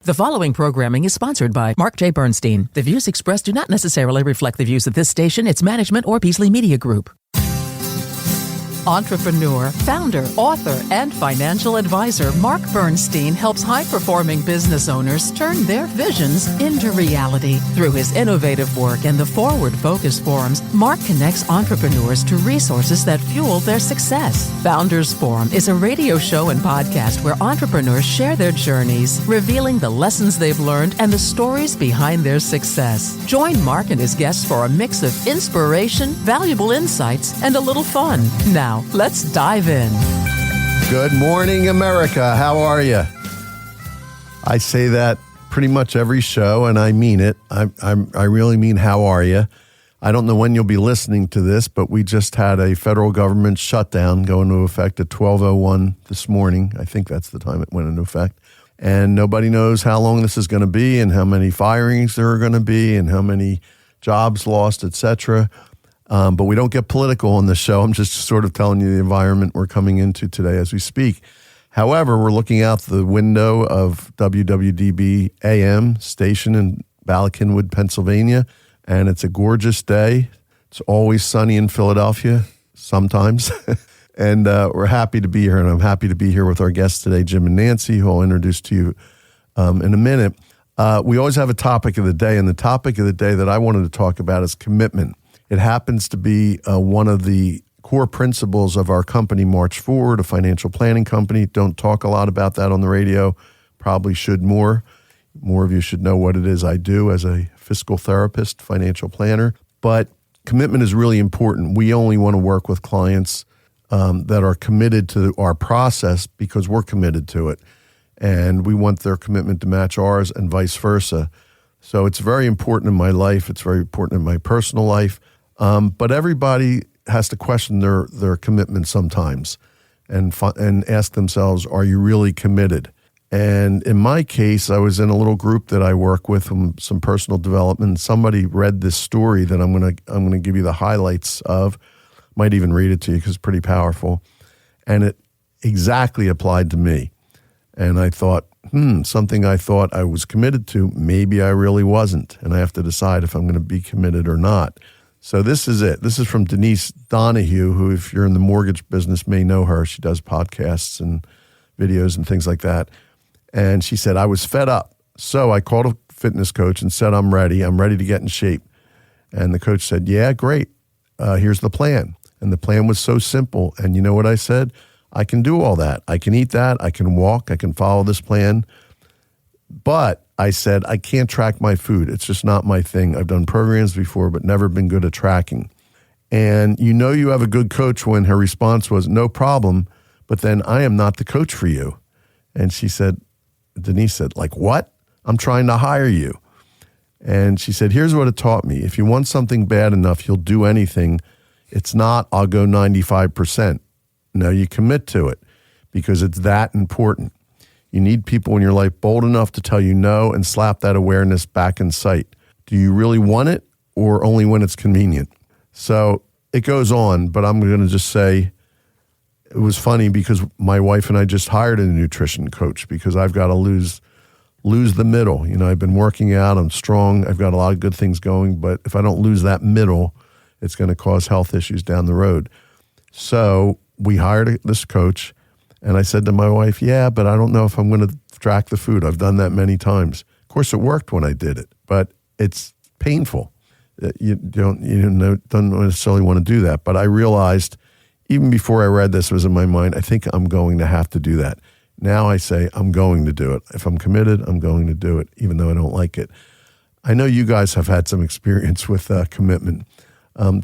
The following programming is sponsored by Mark J. Bernstein. The views expressed do not necessarily reflect the views of this station, its management, or Beasley Media Group. Entrepreneur, founder, author, and financial advisor Mark Bernstein helps high-performing business owners turn their visions into reality. Through his innovative work and the Forward Focus forums, Mark connects entrepreneurs to resources that fuel their success. Founders Forum is a radio show and podcast where entrepreneurs share their journeys, revealing the lessons they've learned and the stories behind their success. Join Mark and his guests for a mix of inspiration, valuable insights, and a little fun. Now, let's dive in. Good morning, America. How are you? I say that pretty much every show, and I mean it. I really mean, how are you? I don't know when you'll be listening to this, but we just had a federal government shutdown go into effect at 12:01 this morning. I think that's the time it went into effect. And nobody knows how long this is going to be and how many firings there are going to be and how many jobs lost, etc. But we don't get political on this show. I'm just sort of telling you the environment we're coming into today as we speak. However, we're looking out the window of WWDB AM station in Ballackinwood, Pennsylvania, and it's a gorgeous day. It's always sunny in Philadelphia, sometimes. And we're happy to be here, and I'm happy to be here with our guests today, Jim and Nancy, who I'll introduce to you in a minute. We always have a topic of the day, and the topic of the day that I wanted to talk about is commitment. It happens to be one of the core principles of our company, March Forward, a financial planning company. Don't talk a lot about that on the radio. Probably should more. More of you should know what it is I do as a fiscal therapist, financial planner. But commitment is really important. We only want to work with clients that are committed to our process because we're committed to it. And we want their commitment to match ours and vice versa. So it's very important in my life. It's very important in my personal life. But everybody has to question their commitment sometimes and ask themselves, are you really committed? And in my case, I was in a little group that I work with, some personal development. Somebody read this story that I'm gonna give you the highlights of. Might even read it to you because it's pretty powerful. And it exactly applied to me. And I thought, something I thought I was committed to, maybe I really wasn't. And I have to decide if I'm going to be committed or not. So this is it. This is from Denise Donahue, who, if you're in the mortgage business, may know her. She does podcasts and videos and things like that. And she said, I was fed up. So I called a fitness coach and said, I'm ready to get in shape. And the coach said, yeah, great. Here's the plan. And the plan was so simple. And you know what I said? I can do all that. I can eat that. I can walk. I can follow this plan. But I said, I can't track my food. It's just not my thing. I've done programs before, but never been good at tracking. And you know you have a good coach when her response was, no problem, but then I am not the coach for you. And she said, Denise said, like what? I'm trying to hire you. And she said, here's what it taught me. If you want something bad enough, you'll do anything. It's not, I'll go 95%. No, you commit to it because it's that important. You need people in your life bold enough to tell you no and slap that awareness back in sight. Do you really want it or only when it's convenient? So it goes on, but I'm going to just say it was funny because my wife and I just hired a nutrition coach because I've got to lose the middle. You know, I've been working out, I'm strong, I've got a lot of good things going, but if I don't lose that middle, it's going to cause health issues down the road. So we hired this coach. And I said to my wife, yeah, but I don't know if I'm going to track the food. I've done that many times. Of course, it worked when I did it, but it's painful. You don't necessarily want to do that. But I realized, even before I read this, it was in my mind, I think I'm going to have to do that. Now I say, I'm going to do it. If I'm committed, I'm going to do it, even though I don't like it. I know you guys have had some experience with commitment.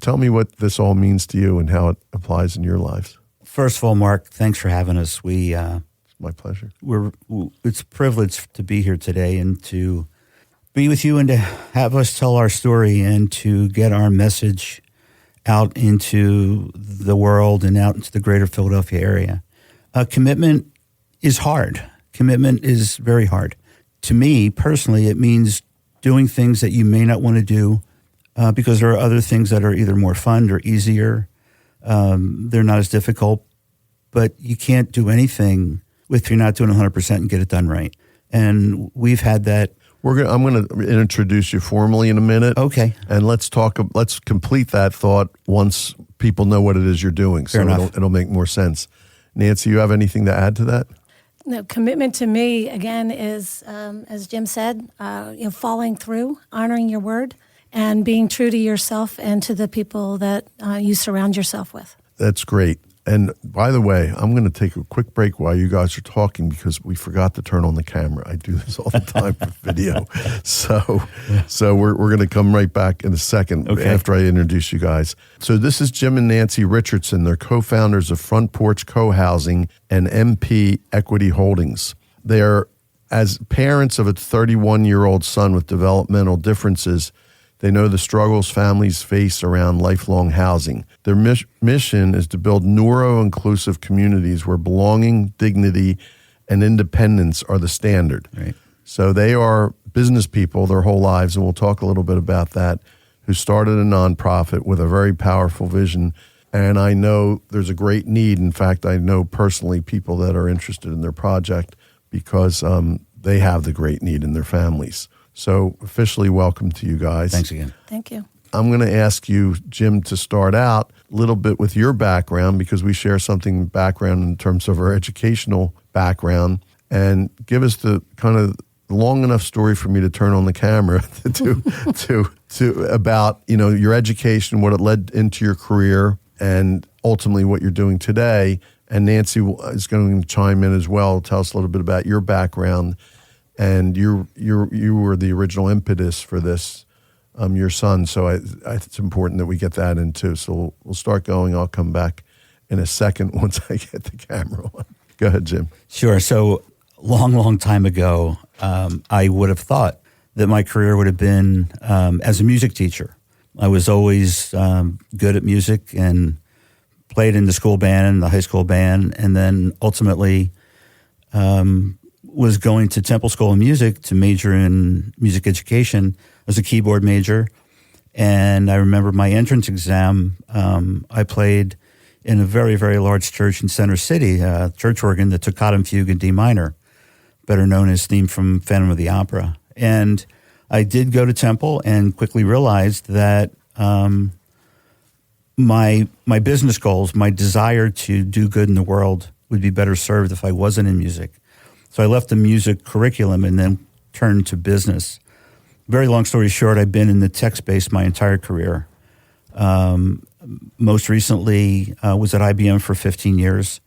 Tell me what this all means to you and how it applies in your lives. First of all, Mark, thanks for having us. It's my pleasure. It's a privilege to be here today and to be with you and to have us tell our story and to get our message out into the world and out into the greater Philadelphia area. Commitment is hard. Commitment is very hard. To me, personally, it means doing things that you may not want to do because there are other things that are either more fun or easier. They're not as difficult, but you can't do anything if you're not doing 100% and get it done right. And we've had that. I'm going to introduce you formally in a minute. Okay. And let's complete that thought once people know what it is you're doing. Fair enough. It'll make more sense. Nancy, you have anything to add to that? No, commitment to me, again, is, as Jim said, following through, honoring your word, and being true to yourself and to the people that you surround yourself with. That's great. And by the way, I'm going to take a quick break while you guys are talking because we forgot to turn on the camera. I do this all the time for video. So we're going to come right back in a second after I introduce you guys. So this is Jim and Nancy Richardson. They're co-founders of Front Porch Cohousing and MP Equity Holdings. They are, as parents of a 31-year-old son with developmental differences, they know the struggles families face around lifelong housing. Their mission is to build neuro-inclusive communities where belonging, dignity, and independence are the standard. Right. So they are business people their whole lives, and we'll talk a little bit about that, who started a nonprofit with a very powerful vision. And I know there's a great need. In fact, I know personally people that are interested in their project because they have the great need in their families. So officially welcome to you guys. Thanks again. Thank you. I'm going to ask you, Jim, to start out a little bit with your background because we share something background in terms of our educational background, and give us the kind of long enough story for me to turn on the camera to about, your education, what it led into your career, and ultimately what you're doing today. And Nancy is going to chime in as well. Tell us a little bit about your background. And you were the original impetus for this, your son. So it's important that we get that in too. So we'll start going. I'll come back in a second once I get the camera on. Go ahead, Jim. Sure. So long time ago, I would have thought that my career would have been as a music teacher. I was always good at music and played in the school band and the high school band, and then ultimately was going to Temple School of Music to major in music education as a keyboard major. And I remember my entrance exam, I played in a very, very large church in Center City, church organ, the Toccata Fugue in D minor, better known as theme from Phantom of the Opera. And I did go to Temple and quickly realized that my business goals, my desire to do good in the world would be better served if I wasn't in music. So I left the music curriculum and then turned to business. Very long story short, I've been in the tech space my entire career. Most recently was at IBM for 15 years.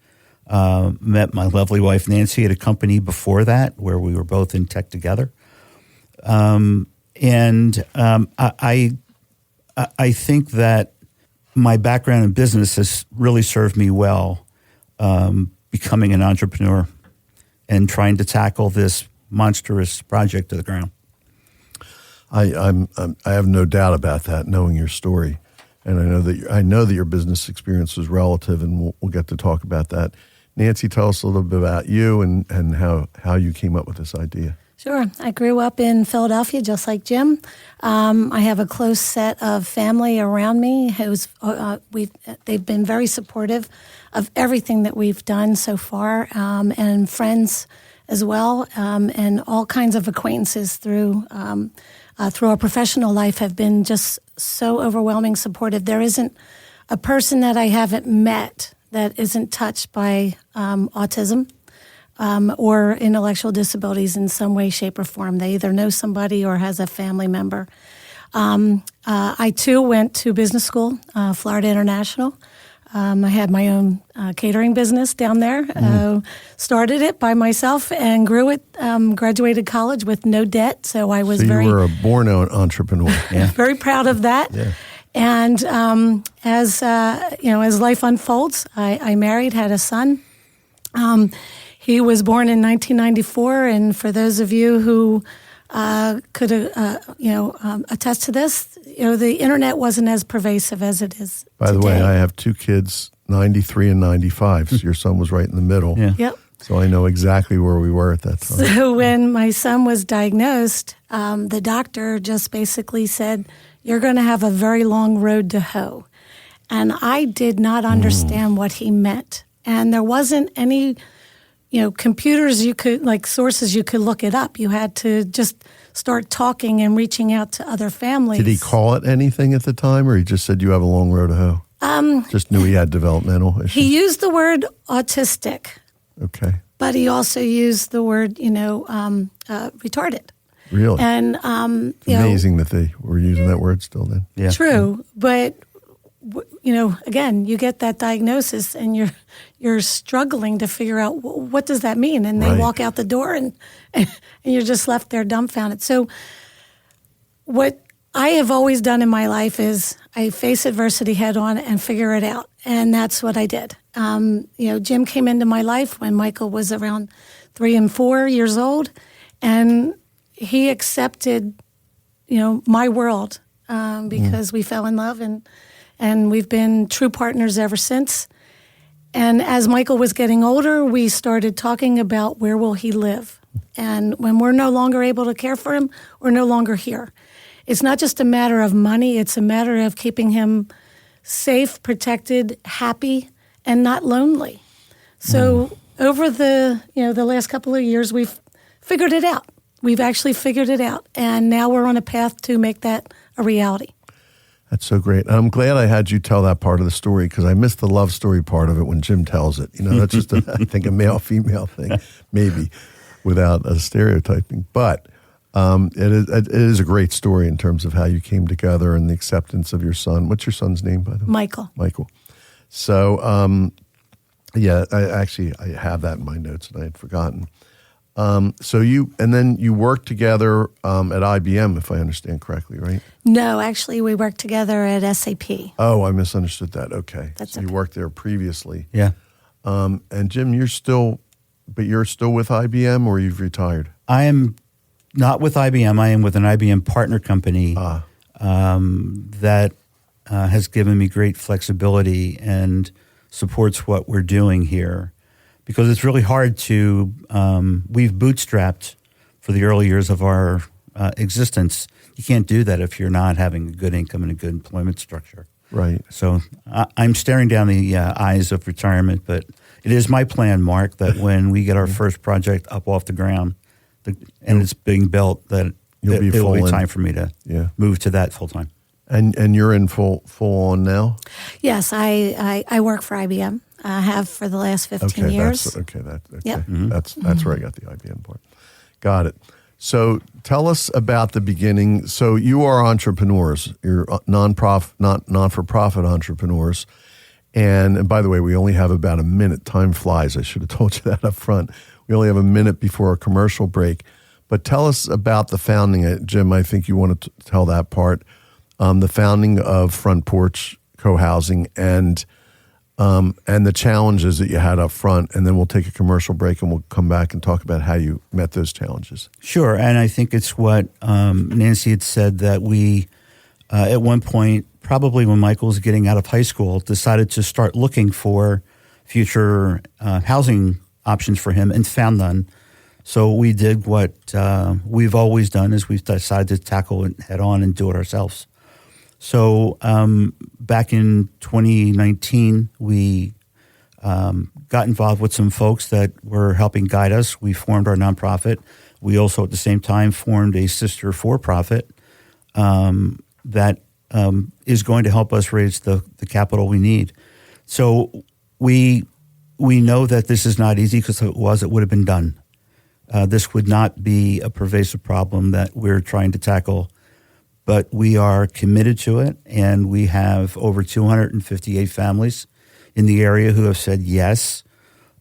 Met my lovely wife, Nancy, at a company before that where we were both in tech together. I think that my background in business has really served me well, becoming an entrepreneur and trying to tackle this monstrous project to the ground. I have no doubt about that, knowing your story, and I know that your business experience was relative, and we'll get to talk about that. Nancy, tell us a little bit about you and how you came up with this idea. Sure. I grew up in Philadelphia, just like Jim. I have a close set of family around me they've been very supportive of everything that we've done so far, and friends as well, and all kinds of acquaintances through our professional life have been just so overwhelming supportive. There isn't a person that I haven't met that isn't touched by autism or intellectual disabilities in some way, shape, or form. They either know somebody or has a family member. I, too, went to business school, Florida International. I had my own catering business down there, started it by myself and grew it, graduated college with no debt. So I was you were a born entrepreneur. Yeah. very proud of that. Yeah. And as life unfolds, I married, had a son. He was born in 1994, and for those of you who could attest to this, the internet wasn't as pervasive as it is By the today. way, I have two kids, 93 and 95. So your son was right in the middle. Yeah. Yep. So I know exactly where we were at that time. So when my son was diagnosed, the doctor just basically said, "You're going to have a very long road to hoe." And I did not understand what he meant. And there wasn't any, computers, you could, like sources, you could look it up. You had to just start talking and reaching out to other families. Did he call it anything at the time, or he just said you have a long road to hoe? Just knew he had developmental issues? He used the word autistic. Okay. But he also used the word, retarded. Really? And, amazing that they were using that word still then. Yeah. True. But, again, you get that diagnosis and you're struggling to figure out what does that mean? And they Right. walk out the door and you're just left there dumbfounded. So what I have always done in my life is I face adversity head on and figure it out. And that's what I did. Jim came into my life when Michael was around 3 and 4 years old. And he accepted, my world because we fell in love and we've been true partners ever since. And as Michael was getting older, we started talking about where will he live. And when we're no longer able to care for him, we're no longer here. It's not just a matter of money. It's a matter of keeping him safe, protected, happy, and not lonely. So over the last couple of years, we've figured it out. We've actually figured it out. And now we're on a path to make that a reality. That's so great. I'm glad I had you tell that part of the story because I missed the love story part of it when Jim tells it. That's just, I think, a male-female thing, maybe, without a stereotyping. But it is a great story in terms of how you came together and the acceptance of your son. What's your son's name, by the way? Michael. Michael. So, I have that in my notes and I had forgotten. So you worked together at IBM, if I understand correctly, right? No, actually, we worked together at SAP. Oh, I misunderstood that. Okay. That's so you worked there previously. Yeah. And Jim, you're still with IBM or you've retired? I am not with IBM. I am with an IBM partner company that has given me great flexibility and supports what we're doing here. Because it's really hard to, we've bootstrapped for the early years of our existence. You can't do that if you're not having a good income and a good employment structure. Right. So I'm staring down the eyes of retirement, but it is my plan, Mark, that when we get our first project up off the ground and it's being built, that it will be time for me to move to that full time. And you're in full on now? Yes, I work for IBM. I have for the last 15 years. Yep. Mm-hmm. That's where I got the IBM part. Got it. So tell us about the beginning. So you are entrepreneurs. You're not-for-profit entrepreneurs. And by the way, we only have about a minute. Time flies. I should have told you that up front. We only have a minute before a commercial break. But tell us about the founding. Jim, I think you want to tell that part. The founding of Front Porch Cohousing and the challenges that you had up front, and then we'll take a commercial break and we'll come back and talk about how you met those challenges. Sure, and I think it's what Nancy had said that we, at one point, probably when Michael was getting out of high school, decided to start looking for future housing options for him and found none. So we did what we've always done is we've decided to tackle it head on and do it ourselves. So back in 2019, we got involved with some folks that were helping guide us. We formed our nonprofit. We also, at the same time, formed a sister for-profit that is going to help us raise the capital we need. So we know that this is not easy because if it was, it would have been done. This would not be a pervasive problem that we're trying to tackle. But we are committed to it, and we have over 258 families in the area who have said yes.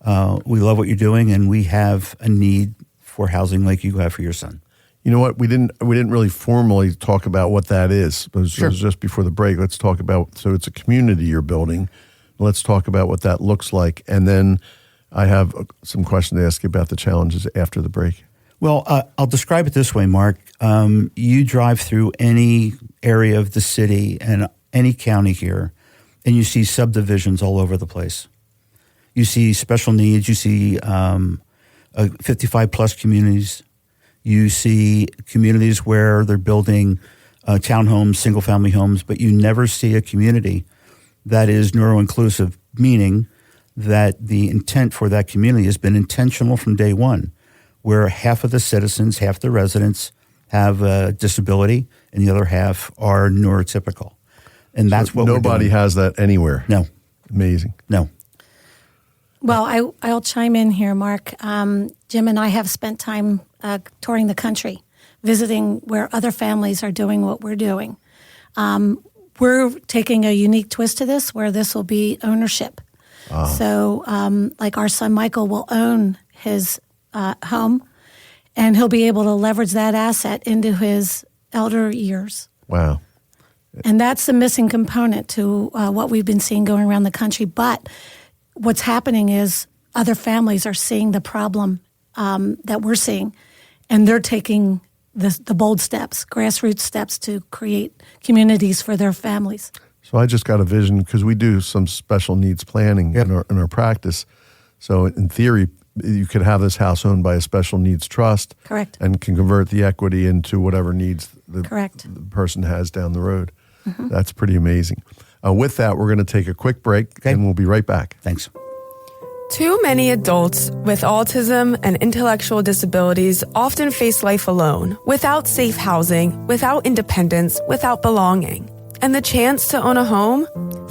We love what you're doing, and we have a need for housing like you have for your son. You know what? We didn't really formally talk about what that is. It was just before the break. Let's talk about. So it's a community you're building. Let's talk about what that looks like, and then I have some questions to ask you about the challenges after the break. Well, I'll describe it this way, Mark. You drive through any area of the city and any county here, and you see subdivisions all over the place. You see special needs. You see 55-plus communities. You see communities where they're building townhomes, single-family homes, but you never see a community that is neuro-inclusive, meaning that the intent for that community has been intentional from day one, where half of the citizens, half the residents have a disability and the other half are neurotypical. And that's what nobody has that anywhere. No. Amazing. No. Well, I'll chime in here, Mark. Jim and I have spent time touring the country, visiting where other families are doing what we're doing. We're taking a unique twist to this, where this will be ownership. So, like our son Michael will own his home, and he'll be able to leverage that asset into his elder years. Wow. And that's the missing component to what we've been seeing going around the country. But what's happening is other families are seeing the problem that we're seeing, and they're taking the bold steps, grassroots steps to create communities for their families. So I just got a vision, because we do some special needs planning in our practice. So in theory, you could have this house owned by a special needs trust. Correct. And can convert the equity into whatever needs the person has down the road. Mm-hmm. That's pretty amazing. With that, we're going to take a quick break, and we'll be right back. Thanks. Too many adults with autism and intellectual disabilities often face life alone, without safe housing, without independence, without belonging. And the chance to own a home?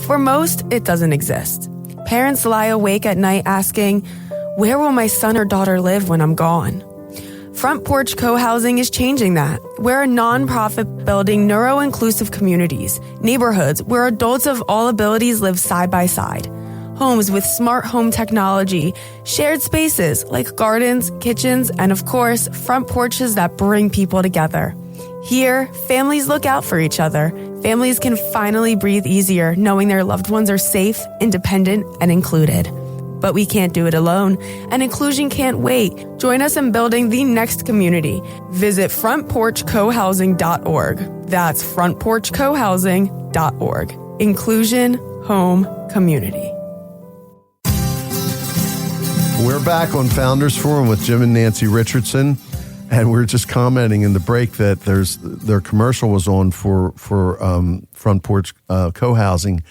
For most, it doesn't exist. Parents lie awake at night asking, where will my son or daughter live when I'm gone? Front Porch Cohousing is changing that. We're a nonprofit building neuro-inclusive communities, neighborhoods where adults of all abilities live side by side. Homes with smart home technology, shared spaces like gardens, kitchens, and of course, front porches that bring people together. Here, families look out for each other. Families can finally breathe easier knowing their loved ones are safe, independent, and included. But we can't do it alone, and inclusion can't wait. Join us in building the next community. Visit frontporchcohousing.org. That's frontporchcohousing.org. Inclusion, home, community. We're back on Founders Forum with Jim and Nancy Richardson, and we're just commenting in the break that their commercial was on for Front Porch Co-Housing,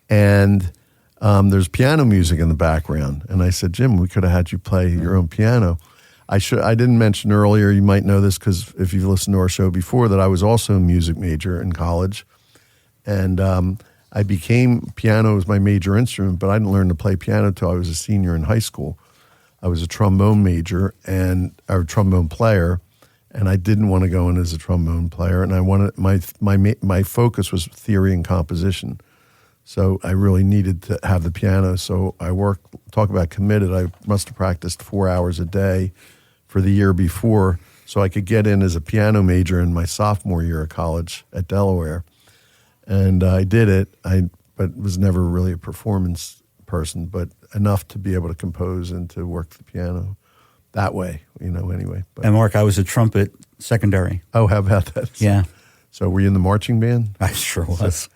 and there's piano music in the background. And I said, Jim, we could have had you play your own piano. I didn't mention earlier, you might know this because if you've listened to our show before, that I was also a music major in college, and I became piano as my major instrument, but I didn't learn to play piano until I was a senior in high school. I was a trombone major or trombone player, and I didn't want to go in as a trombone player. And I wanted my focus was theory and composition, so I really needed to have the piano. So I talk about committed. I must have practiced 4 hours a day for the year before, so I could get in as a piano major in my sophomore year of college at Delaware. And I did it, but was never really a performance person, but enough to be able to compose and to work the piano that way, anyway. But, And Mark, I was a trumpet secondary. oh, how about that? Yeah. So were you in the marching band? I sure was.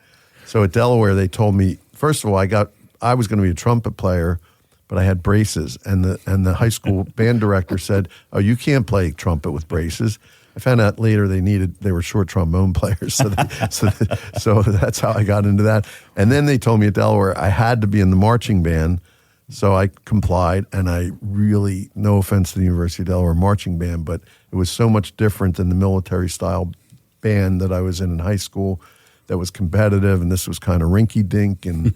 So at Delaware, they told me, first of all, I was going to be a trumpet player, but I had braces, and the high school band director said, "Oh, you can't play trumpet with braces." I found out later they were short trombone players, so that's how I got into that. And then they told me at Delaware I had to be in the marching band, so I complied. And I really, no offense to the University of Delaware marching band, but it was so much different than the military style band that I was in high school. That was competitive, and this was kind of rinky-dink, and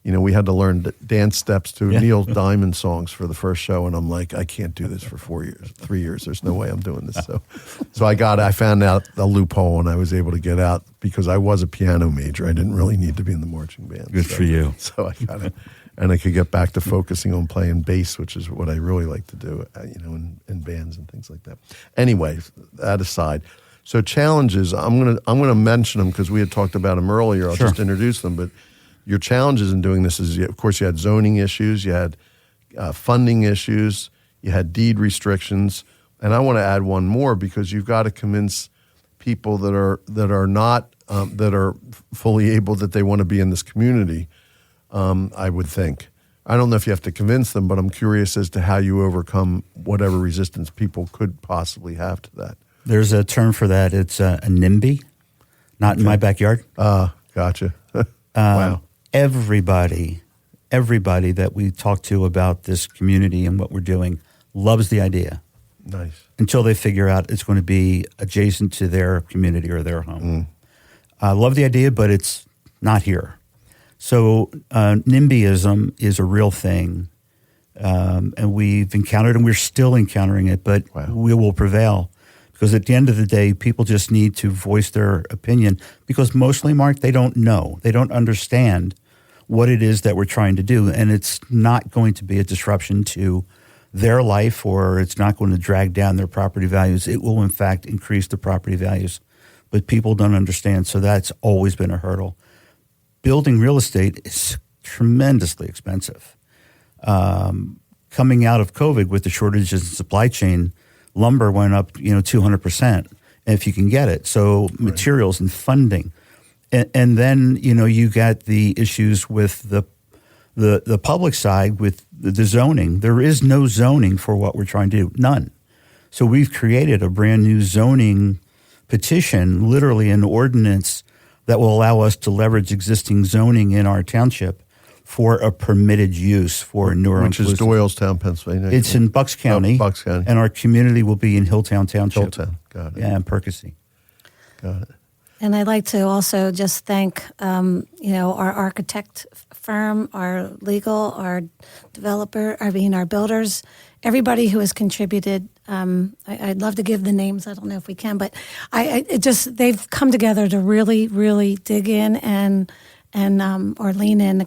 we had to learn dance steps to Neil Diamond songs for the first show, and I'm like, I can't do this for 3 years. There's no way I'm doing this. So I found out a loophole, and I was able to get out because I was a piano major. I didn't really need to be in the marching band. Good for you. So I got it, and I could get back to focusing on playing bass, which is what I really like to do, in bands and things like that. Anyway, that aside. So challenges, I'm gonna mention them because we had talked about them earlier. I'll just introduce them. But your challenges in doing this is, of course, you had zoning issues, you had funding issues, you had deed restrictions, and I want to add one more because you've got to convince people that are not that are fully able that they want to be in this community. I would think. I don't know if you have to convince them, but I'm curious as to how you overcome whatever resistance people could possibly have to that. There's a term for that. It's a NIMBY, not in my backyard. Gotcha. Wow. Everybody everybody that we talk to about this community and what we're doing loves the idea. Nice. Until they figure out it's going to be adjacent to their community or their home. I love the idea, but it's not here. So NIMBYism is a real thing, and we've encountered, and we're still encountering it, but we will prevail. Because at the end of the day, people just need to voice their opinion, because mostly, Mark, they don't know. They don't understand what it is that we're trying to do, and it's not going to be a disruption to their life, or it's not going to drag down their property values. It will, in fact, increase the property values. But people don't understand, so that's always been a hurdle. Building real estate is tremendously expensive. Coming out of COVID with the shortages in supply chain, lumber went up, 200%, if you can get it. So materials and funding. And then, you got the issues with the public side with the zoning. There is no zoning for what we're trying to do, none. So we've created a brand new zoning petition, literally an ordinance that will allow us to leverage existing zoning in our township for a permitted use for Neuro-Inclusive. Which is Doylestown, Pennsylvania. It's in Bucks County. Bucks County. And our community will be in Hilltown Township. Hilltown, got it. Yeah, and Percy. Got it. And I'd like to also just thank, our architect firm, our legal, our developer, our builders, everybody who has contributed. I'd love to give the names. I don't know if we can, but they've come together to really, really dig in and lean in,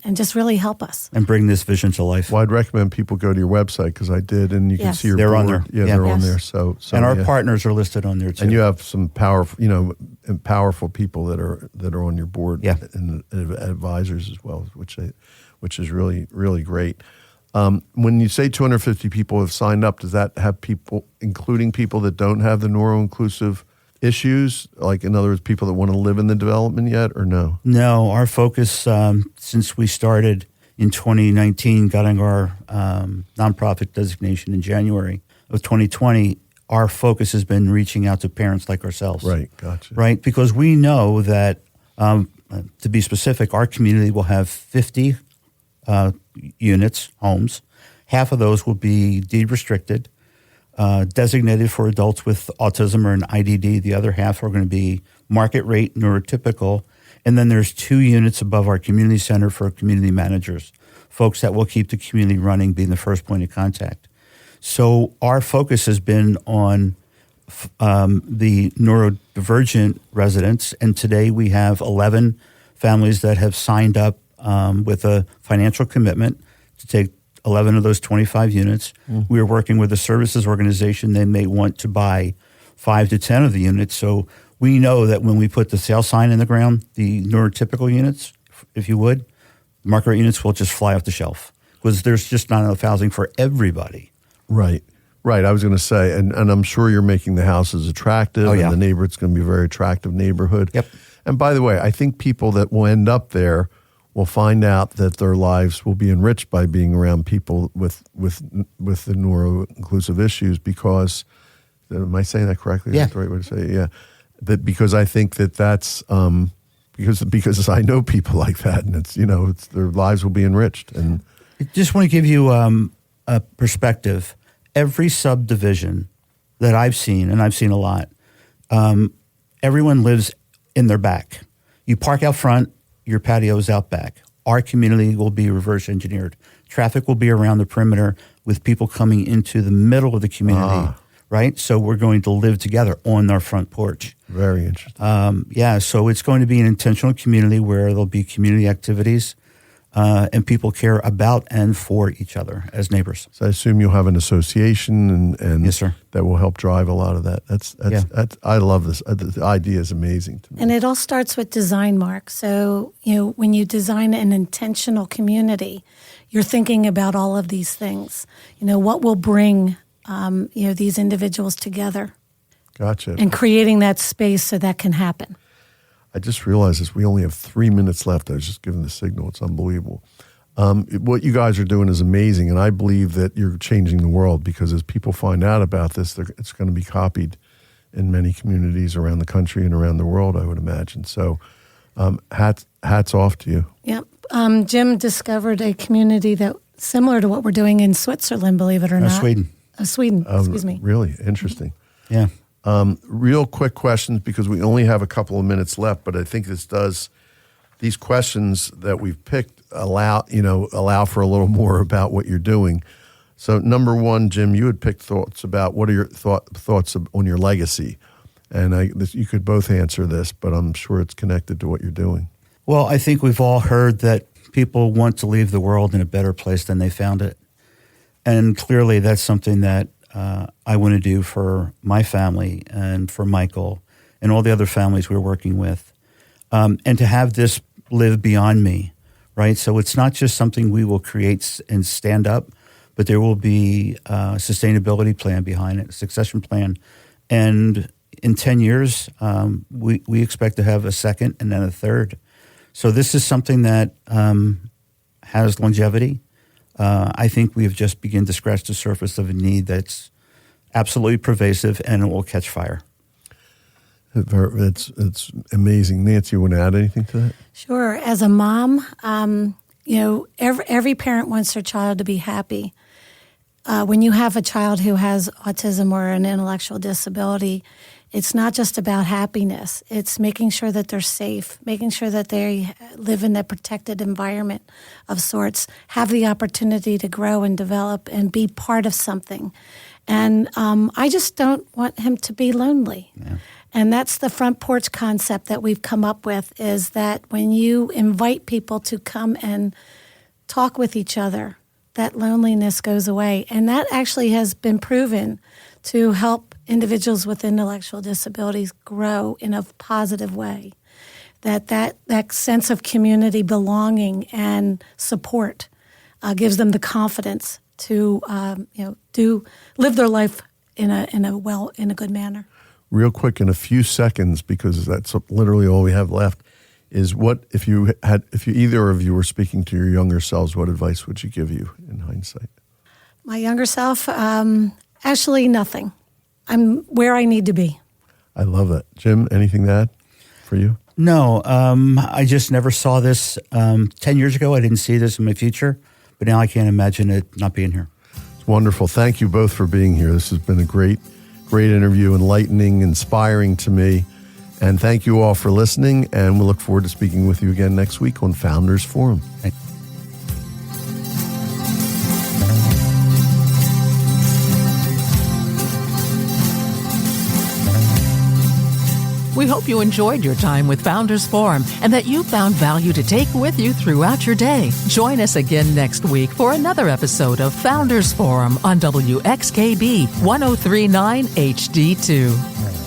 and just really help us. And bring this vision to life. Well, I'd recommend people go to your website, because I did, and you can see your They're board. on there. Yeah, they're on there. So and our partners are listed on there too. And you have some powerful people that are on your board, and advisors as well, which is really, really great. When you say 250 people have signed up, does that have people, including people that don't have the Neuro-Inclusive issues, like in other words, people that want to live in the development yet, or no? No, our focus since we started in 2019, getting our nonprofit designation in January of 2020, our focus has been reaching out to parents like ourselves. Right, gotcha. Right, because we know that, to be specific, our community will have 50 units, homes. Half of those will be deed restricted, designated for adults with autism or an IDD. The other half are going to be market rate, neurotypical. And then there's 2 units above our community center for community managers, folks that will keep the community running, being the first point of contact. So our focus has been on the neurodivergent residents. And today we have 11 families that have signed up with a financial commitment to take 11 of those 25 units. We are working with a services organization. They may want to buy 5 to 10 of the units. So we know that when we put the sale sign in the ground, the neurotypical units, if you would, market rate units will just fly off the shelf, because there's just not enough housing for everybody. Right. I was going to say, and I'm sure you're making the houses attractive, and the neighborhood's going to be a very attractive neighborhood. Yep. And by the way, I think people that will end up there will find out that their lives will be enriched by being around people with the neuro-inclusive issues, because, am I saying that correctly? Yeah. That's the right way to say it? Yeah. Because I think that's because I know people like that, and it's their lives will be enriched. And I just want to give you a perspective. Every subdivision that I've seen, and I've seen a lot, everyone lives in their back. You park out front, your patio is out back. Our community will be reverse engineered. Traffic will be around the perimeter with people coming into the middle of the community, right? So we're going to live together on our front porch. Very interesting. So it's going to be an intentional community where there'll be community activities and people care about and for each other as neighbors. So I assume you'll have an association and yes, sir, that will help drive a lot of that. That's I love this. The idea is amazing to me. And it all starts with design, Mark. So, when you design an intentional community, you're thinking about all of these things. What will bring these individuals together. Gotcha. And creating that space so that can happen. I just realized this. We only have 3 minutes left. I was just giving the signal. It's unbelievable. What you guys are doing is amazing, and I believe that you're changing the world, because as people find out about this, it's going to be copied in many communities around the country and around the world, I would imagine. So Hats off to you. Yep. Jim discovered a community that similar to what we're doing in Switzerland, believe it or not. Sweden. Sweden, excuse me. Really interesting. Yeah. Real quick questions because we only have a couple of minutes left, but I think these questions that we've picked allow for a little more about what you're doing. So number one, Jim, you had picked thoughts about what are your thoughts on your legacy? And you could both answer this, but I'm sure it's connected to what you're doing. Well, I think we've all heard that people want to leave the world in a better place than they found it. And clearly that's something that I want to do for my family and for Michael and all the other families we're working with. And to have this live beyond me, right? So it's not just something we will create and stand up, but there will be a sustainability plan behind it, a succession plan. And in 10 years, we expect to have a second and then a third. So this is something that has longevity. I think we have just begun to scratch the surface of a need that's absolutely pervasive, and it will catch fire. It's amazing. Nancy, you want to add anything to that? Sure. As a mom, every parent wants their child to be happy. When you have a child who has autism or an intellectual disability, it's not just about happiness. It's making sure that they're safe, making sure that they live in a protected environment of sorts, have the opportunity to grow and develop and be part of something. And I just don't want him to be lonely. Yeah. And that's the front porch concept that we've come up with, is that when you invite people to come and talk with each other, that loneliness goes away. And that actually has been proven to help individuals with intellectual disabilities grow in a positive way. That sense of community belonging and support gives them the confidence to live their life in a good manner. Real quick, in a few seconds, because that's literally all we have left, is what if you either of you were speaking to your younger selves, what advice would you give you in hindsight? My younger self, actually nothing. I'm where I need to be. I love it. Jim, anything to add for you? No, I just never saw this. 10 years ago, I didn't see this in my future, but now I can't imagine it not being here. It's wonderful. Thank you both for being here. This has been a great interview, enlightening, inspiring to me. And thank you all for listening, and we'll look forward to speaking with you again next week on Founders Forum. Thank you. We hope you enjoyed your time with Founders Forum and that you found value to take with you throughout your day. Join us again next week for another episode of Founders Forum on WXKB 1039 HD2.